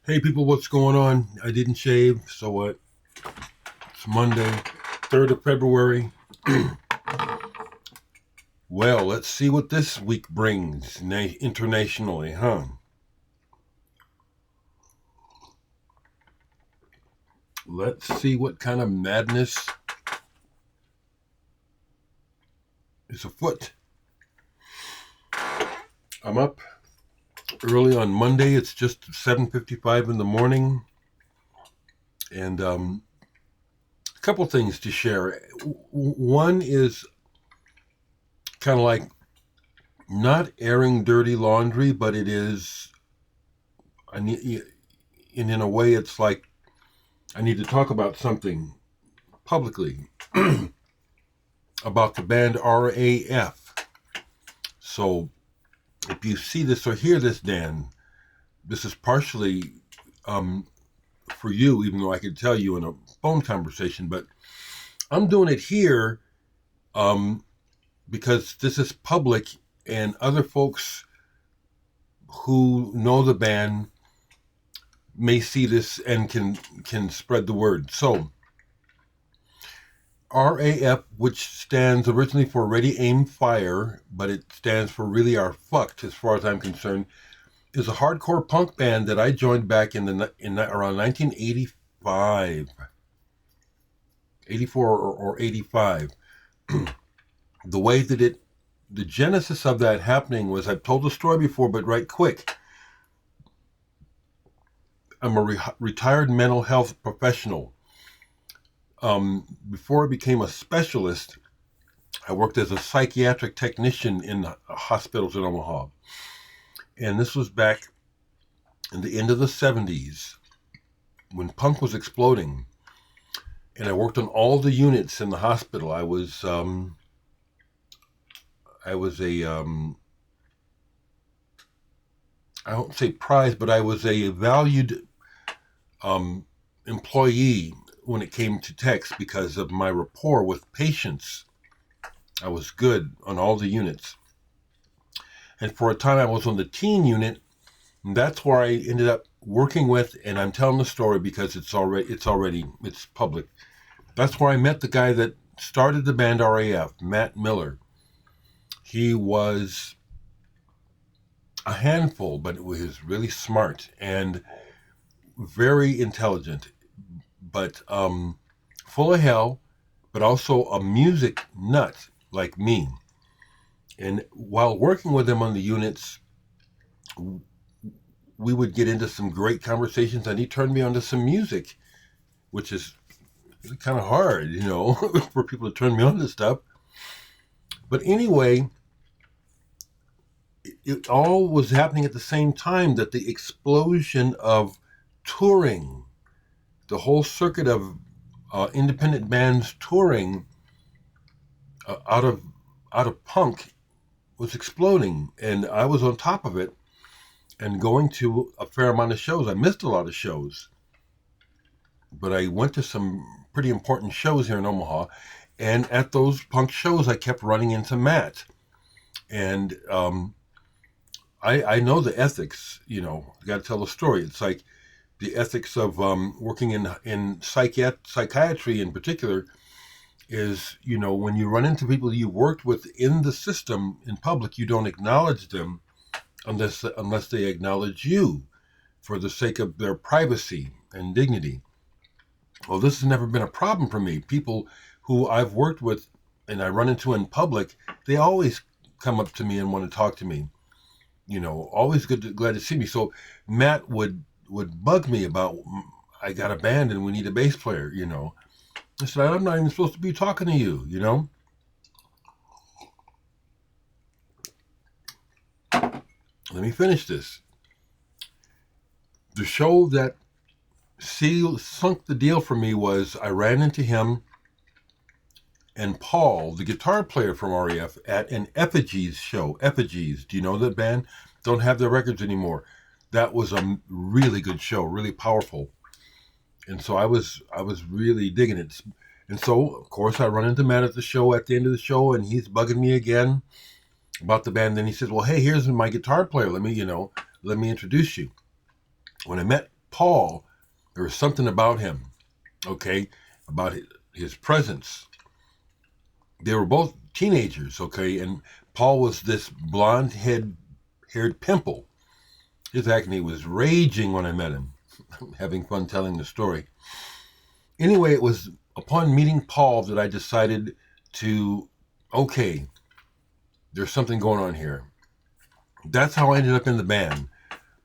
Hey people, what's going on? I didn't shave, so what? It's Monday, 3rd of February. Well, let's see what this week brings internationally, huh? Let's see what kind of madness is afoot. I'm up early on Monday. It's just 7:55 in the morning, and a couple things to share. One is kind of like not airing dirty laundry, but it is. I need, and in a way, it's like I need to talk about something publicly about the band RAF. So if you see this or hear this, Dan, this is partially um, for you, even though I could tell you in a phone conversation, but I'm doing it here um, because this is public and other folks who know the band may see this and can spread the word. So RAF, which stands originally for Ready Aim Fire, but it stands for Really Are Fucked as far as I'm concerned, is a hardcore punk band that I joined back in around 1985, 84 or 85. The way that the genesis of that happening was, I've told the story before, but right quick. I'm a retired mental health professional. Before I became a specialist, I worked as a psychiatric technician in hospitals in Omaha. And this was back in the end of the 70s when punk was exploding. And I worked on all the units in the hospital. I was a I don't say prize, but I was a valued employee when it came to techs because of my rapport with patients. I was good on all the units. And for a time I was on the teen unit, and that's where I ended up working with, and I'm telling the story because it's public. That's where I met the guy that started the band RAF, Matt Miller. He was a handful, but he was really smart and very intelligent, but full of hell, but also a music nut like me. And while working with him on the units, we would get into some great conversations, and he turned me on to some music, which is really kind of hard, for people to turn me on to stuff. But anyway, it all was happening at the same time that the explosion of touring, the whole circuit of independent bands touring out of punk was exploding, and I was on top of it and going to a fair amount of shows. I missed a lot of shows, but I went to some pretty important shows here in Omaha, and at those punk shows I kept running into Matt, and I know the ethics. Got to tell the story. It's like the ethics of working in psychiatry in particular is, when you run into people you worked with in the system in public, you don't acknowledge them unless they acknowledge you for the sake of their privacy and dignity. Well, this has never been a problem for me. People who I've worked with and I run into in public, they always come up to me and want to talk to me. Always glad to see me. So Matt would bug me about, I got a band and we need a bass player. I said, I'm not even supposed to be talking to you. Let me finish this. The show that sunk the deal for me was I ran into him and Paul, the guitar player from REF, at an Effigies show. Effigies, do you know that band? Don't have their records anymore. That was a really good show, really powerful. And so I was really digging it. And so, of course, I run into Matt at the end of the show, and he's bugging me again about the band. Then he says, well, hey, here's my guitar player. Let me introduce you. When I met Paul, there was something about him, okay, about his presence. They were both teenagers, okay, and Paul was this blonde-haired pimple. His acne was raging when I met him. I'm having fun telling the story. Anyway, it was upon meeting Paul that I decided to, okay, there's something going on here. That's how I ended up in the band.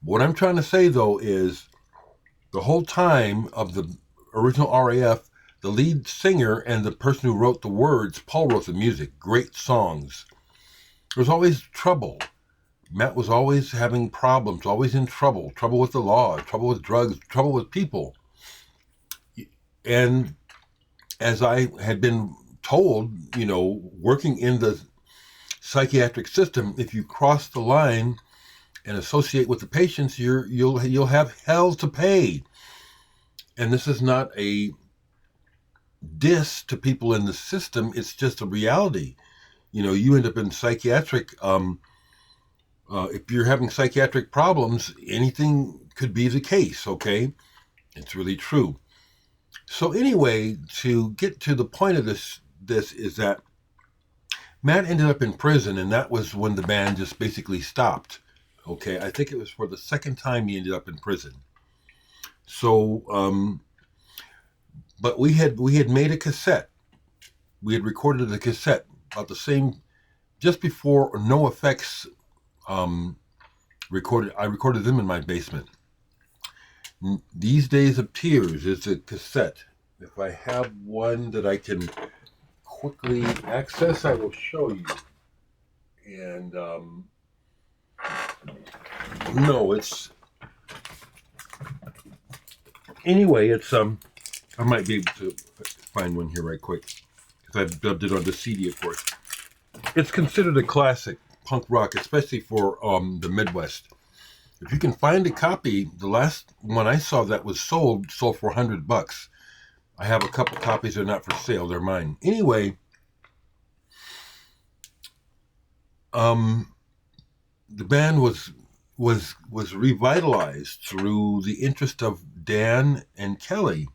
What I'm trying to say, though, is the whole time of the original RAF, the lead singer and the person who wrote the words, Paul wrote the music, great songs. There was always trouble. Matt was always having problems, always in trouble with the law, trouble with drugs, trouble with people. And as I had been told, working in the psychiatric system, if you cross the line and associate with the patients, you'll have hell to pay. And this is not a diss to people in the system. It's just a reality. You end up in psychiatric. If you're having psychiatric problems, anything could be the case. Okay, it's really true. So anyway, to get to the point of this is that Matt ended up in prison, and that was when the band just basically stopped. Okay, I think it was for the second time he ended up in prison. So, but we had made a cassette. We had recorded a cassette about the same, just before No Effects recorded. I recorded them in my basement. These Days of Tears is a cassette. If I have one that I can quickly access, I will show you. And no, it's anyway. It's I might be able to find one here right quick because I've dubbed it onto CD, of course. It's considered a classic punk rock, especially for the Midwest. If you can find a copy, the last one I saw that was sold for $100. I have a couple copies. They're not for sale. They're mine. Anyway, the band was revitalized through the interest of Dan and Kelly,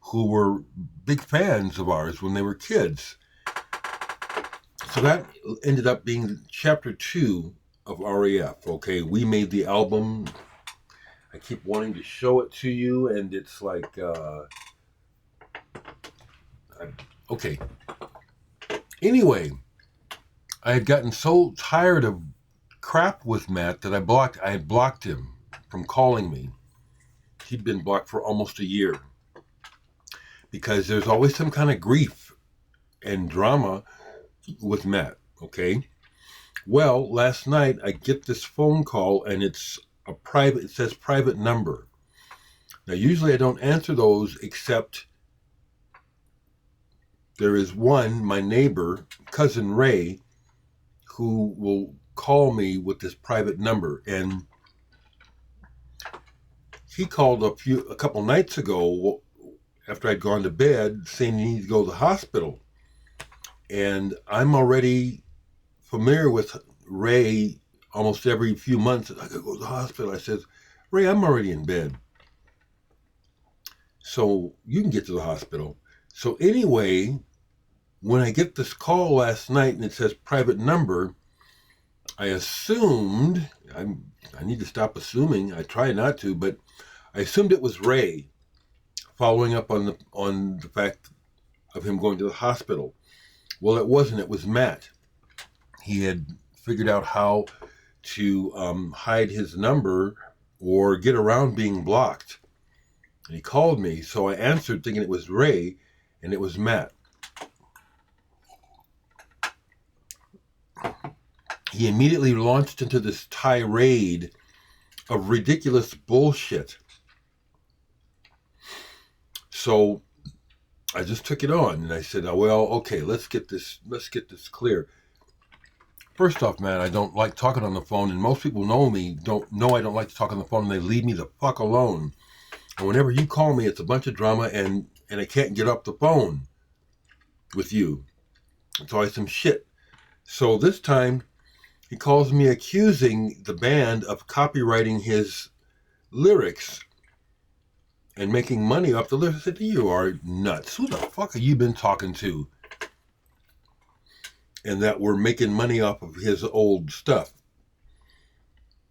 who were big fans of ours when they were kids. So that ended up being chapter 2 of RAF. Okay, we made the album. I keep wanting to show it to you, and it's like, okay. Anyway, I had gotten so tired of crap with Matt that I had blocked him from calling me. He'd been blocked for almost a year because there's always some kind of grief and drama with Matt. Okay. Well, last night I get this phone call and it says private number. Now, usually I don't answer those, except there is one, my neighbor, cousin Ray, who will call me with this private number. And he called a couple nights ago after I'd gone to bed saying he needed to go to the hospital. And I'm already familiar with Ray. Almost every few months, I gotta go to the hospital. I said, Ray, I'm already in bed, so you can get to the hospital. So anyway, when I get this call last night and it says private number, I assumed, I need to stop assuming, I try not to, but I assumed it was Ray, following up on the fact of him going to the hospital. Well, it wasn't. It was Matt. He had figured out how to hide his number or get around being blocked. And he called me, so I answered thinking it was Ray, and it was Matt. He immediately launched into this tirade of ridiculous bullshit. So I just took it on, and I said, oh, well, okay, let's get this clear. First off, man, I don't like talking on the phone, and most people know me, don't know I don't like to talk on the phone, and they leave me the fuck alone. And whenever you call me, it's a bunch of drama, and I can't get up the phone with you. It's always some shit. So this time, he calls me accusing the band of copywriting his lyrics. and making money off the lyrics. I said, you are nuts. Who the fuck have you been talking to? And that we're making money off of his old stuff.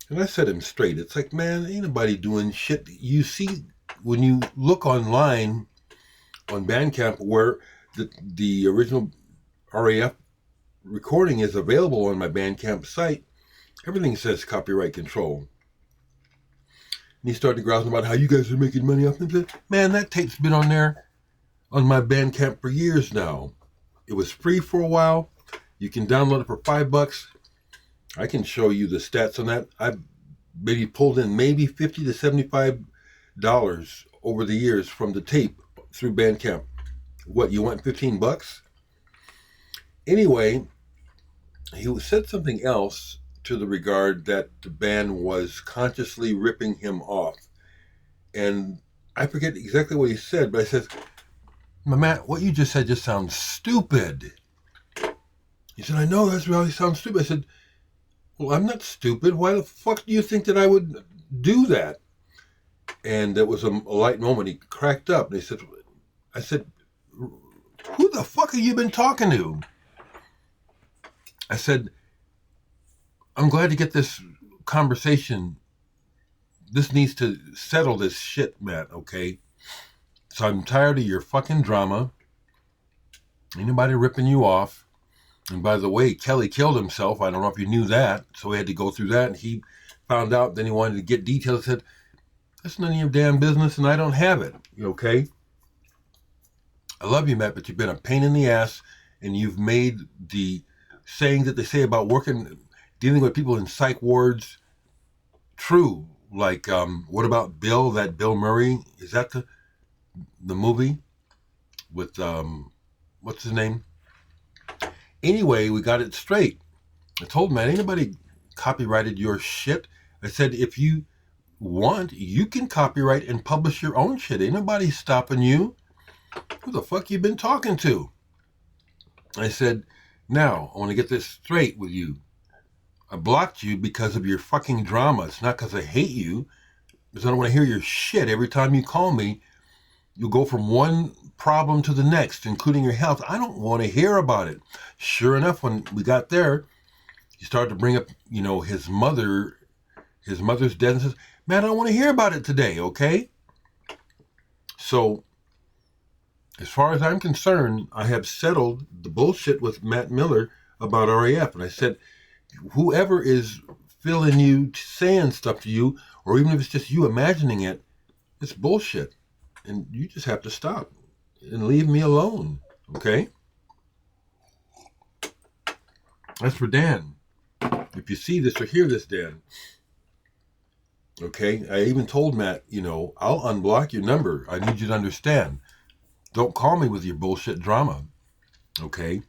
And I set him straight. It's like, man, ain't nobody doing shit. You see, when you look online on Bandcamp where the original RAF recording is available on my Bandcamp site, everything says copyright control. And he started grousing about how you guys are making money off it. Man, that tape's been on there on my Bandcamp for years now. It was free for a while. You can download it for $5. I can show you the stats on that. I've maybe pulled in maybe $50 to $75 over the years from the tape through Bandcamp. What, you want $15? Anyway, he said something else to the regard that the band was consciously ripping him off. And I forget exactly what he said, but I said, Matt, what you just said just sounds stupid. He said, I know, that's really sounds stupid. I said, well, I'm not stupid. Why the fuck do you think that I would do that? And it was a light moment. He cracked up and he said, I said, who the fuck have you been talking to? I said, I'm glad to get this conversation. This needs to settle this shit, Matt, okay? So I'm tired of your fucking drama. Ain't nobody ripping you off. And by the way, Kelly killed himself. I don't know if you knew that. So we had to go through that. And he found out. Then he wanted to get details. Said, that's none of your damn business and I don't have it. Okay? I love you, Matt, but you've been a pain in the ass. And you've made the saying that they say about dealing with people in psych wards true. Like, what about Bill, that Bill Murray? Is that the movie with, what's his name? Anyway, we got it straight. I told him, man, ain't nobody copyrighted your shit. I said, if you want, you can copyright and publish your own shit. Ain't nobody stopping you. Who the fuck you been talking to? I said, now, I want to get this straight with you. I blocked you because of your fucking drama. It's not because I hate you. Because I don't want to hear your shit. Every time you call me, you go from one problem to the next, including your health. I don't want to hear about it. Sure enough, when we got there, he started to bring up, his mother's death, and says, man, I don't want to hear about it today, okay? So, as far as I'm concerned, I have settled the bullshit with Matt Miller about RAF. And I said, whoever is feeling you, saying stuff to you, or even if it's just you imagining it, it's bullshit. And you just have to stop and leave me alone, okay? That's for Dan. If you see this or hear this, Dan, okay? I even told Matt, I'll unblock your number. I need you to understand. Don't call me with your bullshit drama, okay?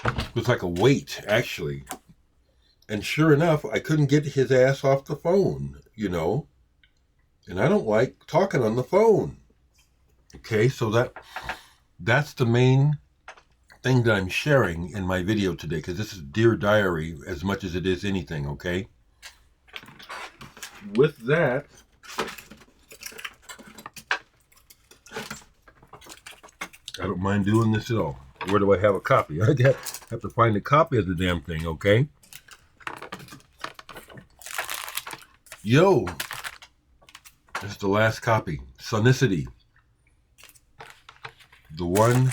It was like a weight, actually. And sure enough, I couldn't get his ass off the phone, And I don't like talking on the phone. Okay, so that's the main thing that I'm sharing in my video today, because this is Dear Diary as much as it is anything, okay? With that, I don't mind doing this at all. Where do I have a copy? I have to find a copy of the damn thing, okay? Yo, this is the last copy. Sonicity. The one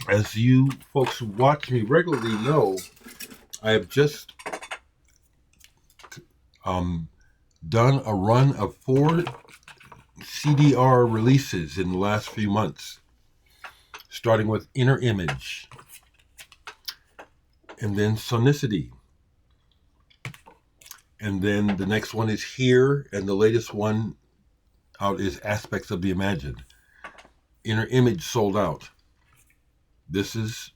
as you folks who watch me regularly know, I have just done a run of 4 CDR releases in the last few months, starting with Inner Image, and then Sonicity, and then the next one is Here, and the latest one out is Aspects of the Imagined. Inner Image sold out. This is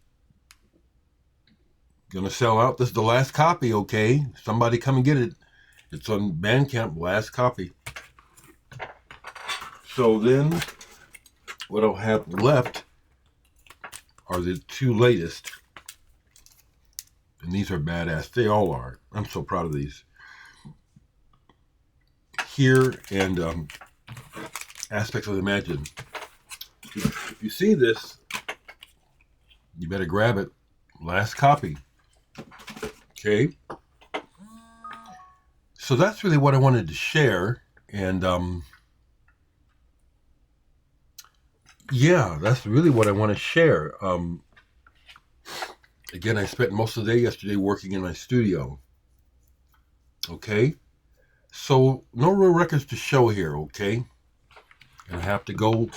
gonna sell out. This is the last copy, okay? Somebody come and get it. It's on Bandcamp, last copy. So then, what I'll have left are the 2 latest. And these are badass. They all are. I'm so proud of these. hear and aspects of Imagine. If you see this, you better grab it. Last copy. Okay. So that's really what I wanted to share. And yeah, that's really what I want to share. Again, I spent most of the day yesterday working in my studio. Okay. So no real records to show here. Okay. And I have to go.